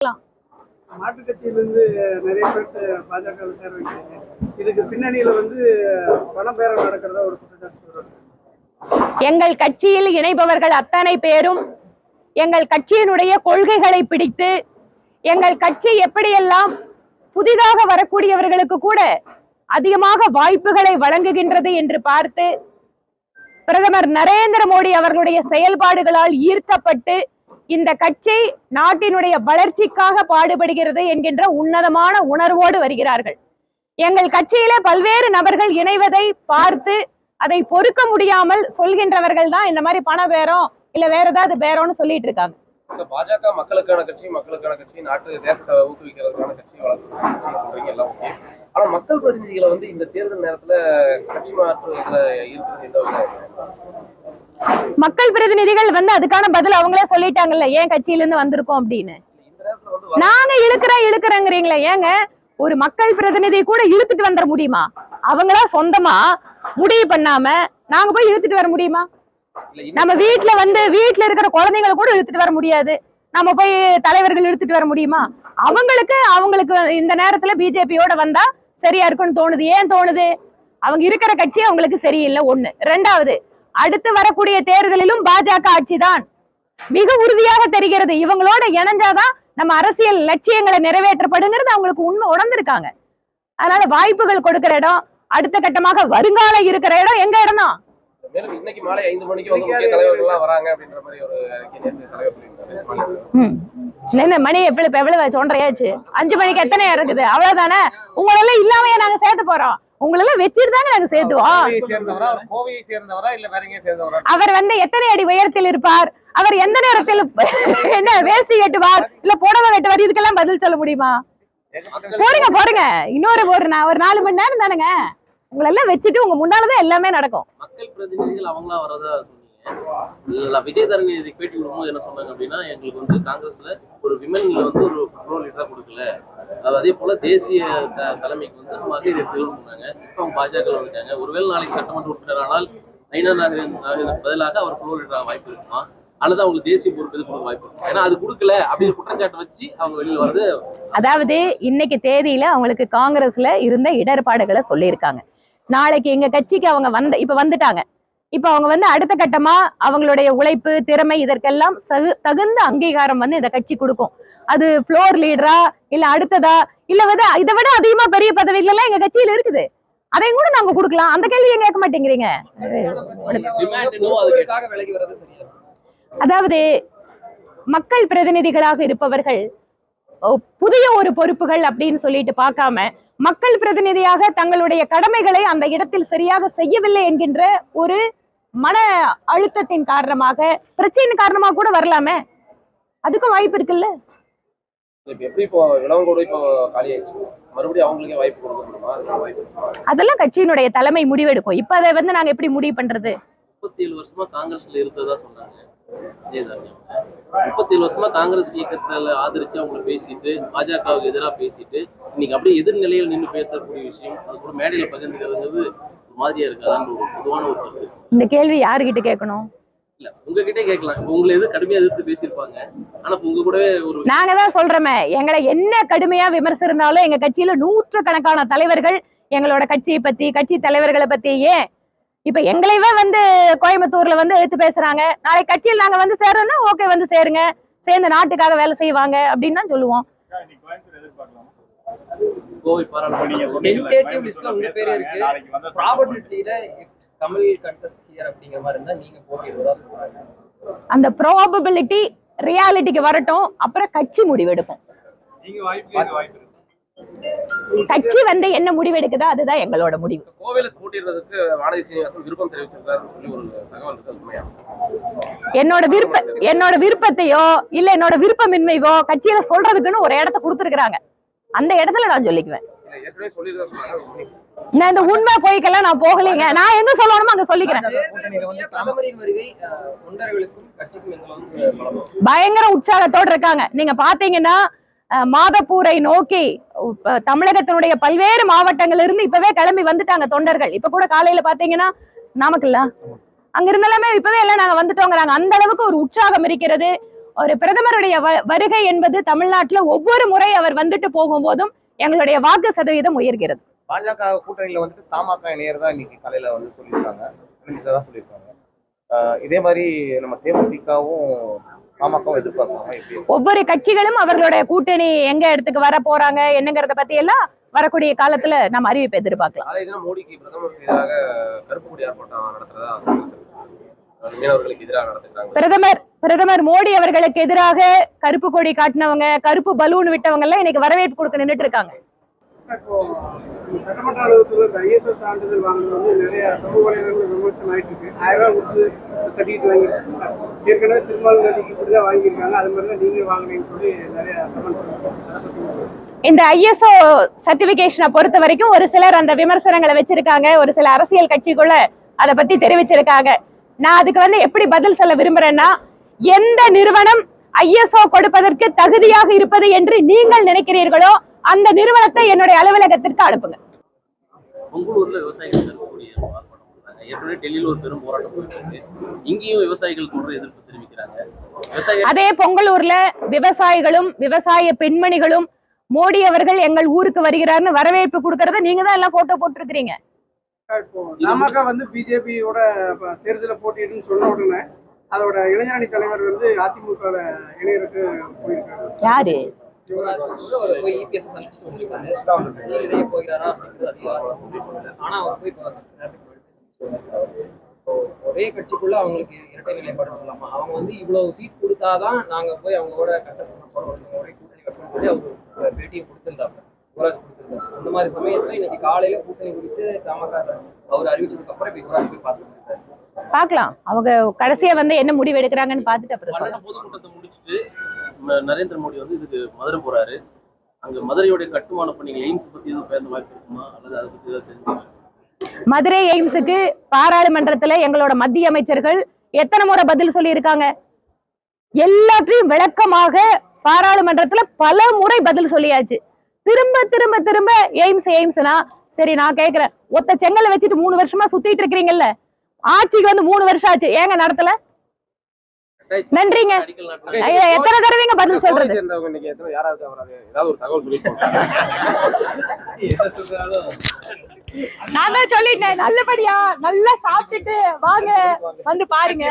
மாற்றுக் கட்சியிலிருந்து நிறைய பேருக்கு பாஜக சேர வைக்கிறாங்க. இதுக்கு பின்னணியில பணப்பேரம் நடக்கிறதா ஒரு குற்றச்சாட்டு. எங்கள் கட்சியில் இணைபவர்கள் அத்தனை பேரும் எங்கள் கட்சியினுடைய கொள்கைகளை பிடித்து எங்கள் கட்சி எப்படியெல்லாம் புதிதாக வரக்கூடியவர்களுக்கு கூட அதிகமாக வாய்ப்புகளை வழங்குகின்றது என்று பார்த்து பிரதமர் நரேந்திர மோடி அவர்களுடைய செயல்பாடுகளால் ஈர்க்கப்பட்டு இந்த கட்சி நாட்டினுடைய வளர்ச்சிக்காக பாடுபடுகிறது என்கின்ற உன்னதமான உணர்வோடு வருகிறார்கள். எங்கள் கட்சியிலே பல்வேறு நபர்கள் இணைவதை பார்த்து அதை பொறுக்க முடியாமல் சொல்கின்றவர்கள் தான் இந்த மாதிரி பண பேரம் இல்ல வேற ஏதாவது பேரம்னு சொல்லிட்டு இருக்காங்க. பாஜக மக்களுக்கான கட்சி நாட்டு தேசத்தை ஊக்குவிக்கிறதுக்கான கட்சி வளர்ச்சி சொல்றீங்க எல்லாம் ஓகே. ஆனா மக்கள் பிரதிநிதிகளை இந்த தேர்தல் நேரத்துல கட்சி மாற்றுவதில் இருக்கிறது எந்த வகையில? மக்கள் பிரதிநிதிகள் அதுக்கான பதில் அவங்களே சொல்லிட்டாங்கல்ல, ஏன் கட்சியில இருந்து வந்திருக்கோம் அப்படின்னு. நாங்க இழுக்கிறேங்கிறீங்களா? ஏங்க ஒரு மக்கள் பிரதிநிதி கூட இழுத்துட்டு வந்துட முடியுமா? அவங்களா சொந்தமா முடிவு பண்ணாம நாங்க போய் இழுத்துட்டு வர முடியுமா? நம்ம வீட்டுல இருக்கிற குழந்தைங்களை கூட இழுத்துட்டு வர முடியாது. நம்ம போய் தலைவர்கள் இழுத்துட்டு வர முடியுமா? அவங்களுக்கு இந்த நேரத்துல பிஜேபியோட வந்தா சரியா இருக்குன்னு தோணுது. ஏன் தோணுது? அவங்க இருக்கிற கட்சி அவங்களுக்கு சரியில்லை. ஒண்ணு. ரெண்டாவது, அடுத்து வரக்கூடிய தேர்தலிலும் பாஜக ஆட்சிதான் மிக உறுதியாக தெரிகிறது. இவங்களோட இணைஞ்சாதான் நம்ம அரசியல் லட்சியங்களை நிறைவேற்றப்படுங்கிறது அவங்களுக்கு உணர்ந்திருக்காங்க. அதனால வாய்ப்புகள் கொடுக்கிற இடம், அடுத்த கட்டமாக வருங்கால இருக்கிற இடம் எங்க இடம் தான். இன்னைக்கு மாலை 5 மணிக்கு முக்கிய தலைவர்கள்லாம் வராங்க அப்படின்ற மாதிரி ஒரு மணி எவ்வளவு சொல்றையாச்சு? 5 மணிக்கு எத்தனையா இருக்குது? அவ்வளவுதானே. உங்களெல்லாம் இல்லாமையே நாங்க சேர்த்து போறோம். உங்களெல்லாம் வச்சுட்டு தாங்க நாங்க சேர்த்துவோம். அவர் எத்தனை அடி உயரத்தில் இருப்பார்? அவர் எந்த நேரத்தில் என்ன வேசி கட்டுவார் இல்ல புடவை கட்டுவார்? இதுக்கெல்லாம் பதில் சொல்ல முடியுமா? போடுங்க. இன்னொரு ஒரு 4 மணி நேரம் தானுங்க. உங்களெல்லாம் வச்சுட்டு உங்க முன்னாலதான் எல்லாமே நடக்கும். மக்கள் பிரதிநிதிகள் அவங்களா வரதா சொன்னீங்க. விஜய் தரணி பேட்டி கொடுக்கும்போது என்ன சொன்னாங்க அப்படின்னா, எங்களுக்கு காங்கிரஸ்ல ஒரு விமன்ல ஒரு ப்ரோ லீடரா கொடுக்கல, அதே போல தேசிய தலைமைக்கு மகளிர் எடுத்துகள் சொன்னாங்க. இப்ப அவங்க பாஜக வந்துட்டாங்க. ஒருவேளை நாளைக்கு சட்டமன்ற உறுப்பினர் ஆனால் நயினா நாகரின் பதிலாக அவர் ப்ரோ லீடரா வாய்ப்பு இருக்குமா, அல்லது அவங்களுக்கு தேசிய பொறுப்பு கொடுக்க வாய்ப்பு இருக்கும்? ஏன்னா அது கொடுக்கல அப்படின்னு குற்றச்சாட்டு வச்சு அவங்க வெளியில் வருது. அதாவது இன்னைக்கு தேதியில அவங்களுக்கு காங்கிரஸ்ல இருந்த இடர்பாடுகளை சொல்லியிருக்காங்க. நாளைக்கு எங்க கட்சிக்கு அவங்க இப்ப வந்துட்டாங்க. இப்ப அவங்க அடுத்த கட்டமா அவங்களுடைய உழைப்பு திறமை இதற்கெல்லாம் தகுந்த அங்கீகாரம் இந்த கட்சி கொடுக்கும். அது ஃப்ளோர் லீடரா இல்ல அடுத்ததா இல்ல இதை விட அதிகமா பெரிய பதவிகள் எல்லாம் எங்க கட்சியில இருக்குது. அதையும் கூட நாங்க கொடுக்கலாம். அந்த கேள்வி ஏன் கேட்க மாட்டேங்கிறீங்க? அதாவது மக்கள் பிரதிநிதிகளாக இருப்பவர்கள் புதிய ஒரு பொறுப்புகள் அப்படின்னு சொல்லிட்டு பார்க்காம மக்கள் பிரதிநிதியாக தங்களுடைய கடமைகளை அந்த இடத்தில் சரியாக செய்யவில்லை என்கின்ற ஒரு மன அழுத்தத்தின் காரணமாக, பிரச்சனையின் காரணமாக கூட வரலாமே. அதுக்கும் வாய்ப்பு இருக்குல்ல. அதெல்லாம் கட்சியினுடைய தலைமை முடிவெடுக்கும். இப்ப அதை நாங்க எப்படி முடிவு பண்றது? 37 வருஷமா காங்கிரஸ்ல இருந்ததா சொன்னாங்க விஜயதாரணி. 37 வருஷமா காங்கிரஸ் இயக்கத்துல ஆதரிச்சு அவங்க பேசிட்டு பாஜகவுக்கு எதிராக பேசிட்டு இன்னைக்கு அப்படியே எதிர்நிலையில் நின்று பேசக்கூடிய விஷயம், அது கூட மேடையில பகிர்ந்துக்கிறதுங்கிறது மாதிரியா இருக்காதான் ஒரு பொதுவான ஒரு கருத்து. இந்த கேள்வி யாருகிட்ட கேட்கணும்? இல்ல உங்ககிட்டே கேட்கலாம். உங்களை கடுமையா எதிர்த்து பேசியிருப்பாங்க. ஆனா உங்க கூடவே நாங்க தான் சொல்றோமே, எங்களை என்ன கடுமையா விமர்சிருந்தாலும் எங்க கட்சியில நூற்றுக்கணக்கான தலைவர்கள் எங்களோட கட்சியை பத்தி கட்சி தலைவர்களை பத்தி, ஏன் இப்ப எங்களைவே கோயம்புத்தூர்ல எடுத்து பேசுறாங்க. நாளைக்கு கட்சியில் நாங்க சேரோம்னா ஓகே சேருங்க, சேர்ந்து நாட்டுக்காக வேலை செய்வாங்க அப்படின்னு தான் சொல்லுவோம். அந்த ப்ராபபிலிட்டி ரியாலிட்டிக்கு வரட்டும், அப்புறம் கட்சி முடிவெடுக்கும். கட்சி என்ன முடிவெடுக்குதோ அதுதான் எங்களோட முடிவு. என்னோட விருப்பத்தையோ இல்ல என்னோட விருப்பமின்மையோ கட்சியில சொல்றதுக்குன்னு ஒரு இடத்த கொடுத்துருக்காங்க. அந்த இடத்துல நான் சொல்லிக்குவேன். நான் இந்த உண்மை போய்க்கெல்லாம் நான் போகலைங்க. நான் எங்க சொல்லணுமோ அங்க சொல்லிக்கிறேன். பயங்கர உற்சாகத்தோடு இருக்காங்க. நீங்க பாத்தீங்கன்னா மாதப்பூரை நோக்கி தமிழகத்தினுடைய பல்வேறு மாவட்டங்கள் இருந்து இப்பவே கிளம்பி வந்துட்டாங்க தொண்டர்கள். இப்ப கூட காலையில பாத்தீங்கன்னா நாமக்கல்ல அங்க இருந்தாலுமே இப்பவே எல்லாம் நாங்க வந்துட்டோங்கிறாங்க. அந்த அளவுக்கு ஒரு உற்சாகம் இருக்கிறது, ஒரு பிரதமருடைய வருகை என்பது தமிழ்நாட்டுல ஒவ்வொரு முறை அவர் வந்துட்டு போகும்போதும் எங்களுடைய வாக்கு சதவீதம் உயர்கிறது. பாஜக கூட்டணியில வந்துட்டு தமாக இணையறதா இன்னைக்கு காலையில வந்து சொல்லியிருக்காங்க, சொல்லியிருக்காங்க. இதே மாதிரி நம்ம தேமுதிகவும் பாமகவும் எதிர்பார்ப்பாங்க. ஒவ்வொரு கட்சிகளும் அவர்களுடைய கூட்டணி எங்க இடத்துக்கு வர போறாங்க என்னங்கறத பத்தி எல்லாம் வரக்கூடிய காலத்துல நம்ம அறிவிப்பு எதிர்பார்க்கலாம். அதே தினம் மோடிக்கு பிரதமருக்கு எதிராக கருப்பு கொடி ஆர்ப்பாட்டம் நடத்துறதா மீனவர்களுக்கு எதிராக நடத்துறாங்க. பிரதமர் மோடி அவர்களுக்கு எதிராக கருப்பு கொடி காட்டினவங்க, கருப்பு பலூன் விட்டவங்க எல்லாம் இன்னைக்கு வரவேற்பு கொடுக்க நின்றுட்டு இருக்காங்க. இப்போ சட்டமன்ற அலுவலகத்தில் இந்த ISO சான்றிதழ் வாங்குறது வந்து நிறைய சமூக வலைதளங்கள் விமர்சனம் ஆயிட்டு இருக்கு. 1000 ரூபாய் கொடுத்து சர்டிஃபிகேட் வாங்கியிருக்காங்க. ஏற்கனவே திருமால் நதிக்கு இப்படிதான் வாங்கியிருக்காங்க, அது மாதிரி தான் நீங்க வாங்குறீங்கன்னு சொல்லி நிறைய கமெண்ட். இந்த ISO சர்டிபிகேஷனை பொறுத்த வரைக்கும் ஒரு சிலர் அந்த விமர்சனங்களை வச்சிருக்காங்க, ஒரு சில அரசியல் கட்சிக்குள்ள அதை பத்தி தெரிவிச்சிருக்காங்க. நான் அதுக்கு வந்து எப்படி பதில் சொல்ல விரும்புறேன்னா, எந்த நிறுவனம் ISO கொடுப்பதற்கு தகுதியாக இருப்பது என்று நீங்கள் நினைக்கிறீர்களோ அந்த நிறுவனத்தை என்னுடைய அலுவலகத்திற்கு அனுப்புங்க. பொங்கலூர்ல விவசாயிகள் ஆர்ப்பாட்டம் பண்றாங்க. ஏற்கனவே டெல்லியில ஒரு பெரும் போராட்டம் போயிட்டு இருக்கு. இங்கேயும் விவசாயிகள் தொடர் எதிர்ப்பு தெரிவிக்கிறாங்க. அதே பொங்கலூர்ல விவசாயிகளும் விவசாய பெண்மணிகளும் மோடி அவர்கள் எங்கள் ஊருக்கு வருகிறார்னு வரவேற்பு கொடுக்கறத நீங்க தான் எல்லாம் போட்டோ போட்டுருக்கீங்க. இப்போ தமாக வந்து பிஜேபியோட தேர்தல போட்டியிடுன்னு சொன்ன உடனே அதோட இளைஞரணி தலைவர் வந்து அதிமுக இணையருக்கு போயிருக்காரு. யாரு? ஒரே கட்சிக்குள்ள அவங்களுக்கு இரட்டை நிலைப்பாடு சொல்லலாமா? அவங்க வந்து இவ்வளவு சீட் கொடுத்தாதான் நாங்க போய் அவங்களோட கண்டஸ்ட் பண்ண போறோம், ஒரே கூட்டணி வைக்கணும்னு சொல்லி அவர் பேட்டியை கொடுத்திருந்தாங்க, யுவராஜ் கொடுத்திருந்தாங்க. அந்த மாதிரி சமயத்துல இன்னைக்கு காலையில கூட்டணி குறித்து தமாக அவர் அறிவிச்சதுக்கு அப்புறம் இப்ப யுவராஜ் போய் பார்த்துருக்காரு. பாக்கலாம், அவங்க கடைசியா வந்து என்ன முடிவு எடுக்கிறாங்கன்னு பார்த்துட்டு அப்புறம் பொதுக்கூட்டத்தை முடிச்சுட்டு நரேந்திர மோடி வந்து இதுக்கு மதுரை போறாரு. அங்க மதுரையோட கட்டுமான பணிகள் எய்ம்ஸ் பத்தி எதுவும் பேச வாய்ப்பு இருக்குமா, அல்லது அதை பத்தி ஏதாவது தெரிஞ்சுக்கலாம்? மதுரை எய்ம்ஸுக்கு பாராளுமன்றத்துல எங்களோட மத்திய அமைச்சர்கள் எத்தனை முறை பதில் சொல்லி இருக்காங்க. எல்லாத்தையும் விளக்கமாக பாராளுமன்றத்துல பல முறை பதில் சொல்லியாச்சு. திரும்ப திரும்ப திரும்ப எய்ம்ஸ்னா சரி, நான் கேக்குறேன், ஒத்த செங்கலை வச்சுட்டு 3 வருஷமா சுத்திட்டு இருக்கிறீங்கல்ல, ஆட்சிக்கு வந்து 3 வருஷம் ஆச்சு, ஏங்க நடத்தல? நன்றிங்க. எத்தனை தடவைங்க பதில் சொல்றது? நான் தான் சொல்லிட்டேன், நல்லபடியா நல்லா சாப்பிட்டுட்டு வாங்க, வந்து பாருங்க.